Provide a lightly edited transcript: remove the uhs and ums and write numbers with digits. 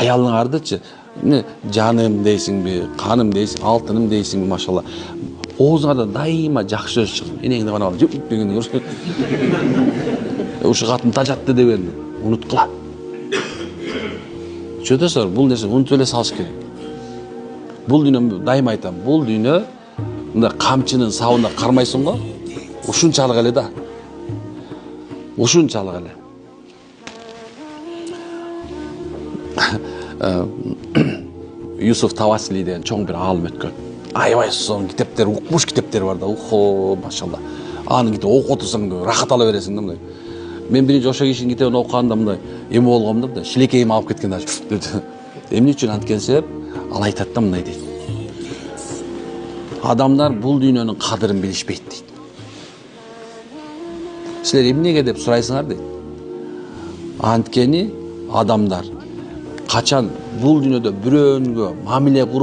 аялыңардычы жаным дейсиңби, каным дейсиң, алтыным дейсиңби, машалла. Оозуңарда дайыма жакшы сөз чыгып, энеңди гана алып жеп дегенди көрсө. Ушу катын тажатты дегенди унуткула. Чөтөсөр, бул нерсе унутуп эле салыш керек. Бул дүйнө, дайыма айтам, бул дүйнө мындай камчынын сабына кармайсың го, ушунчалык эле да. Ушунчалык эле. Юсуф Тавасили деген чоң бир аалым өткөн. Аябай сонун китептер, укмуш китептер бар да, ухо, машалла. Анын китебин окуп отурсаң рахат ала бересиң да мындай. Мен биринчи ошо кишинин китебин окуганда мындай эме болгом да, мындай шилекейим алып кеткен да. Эмне үчүн анткени себеп? Ал айтат да мындай дейт. Адамдар бул дүйнөнүн кадырын билишпейт дейт. Силер эмнеге деп сурайсыңар дейт. Анткени адамдар качан бул дүйнөдө бирөөнгө мамиле куруп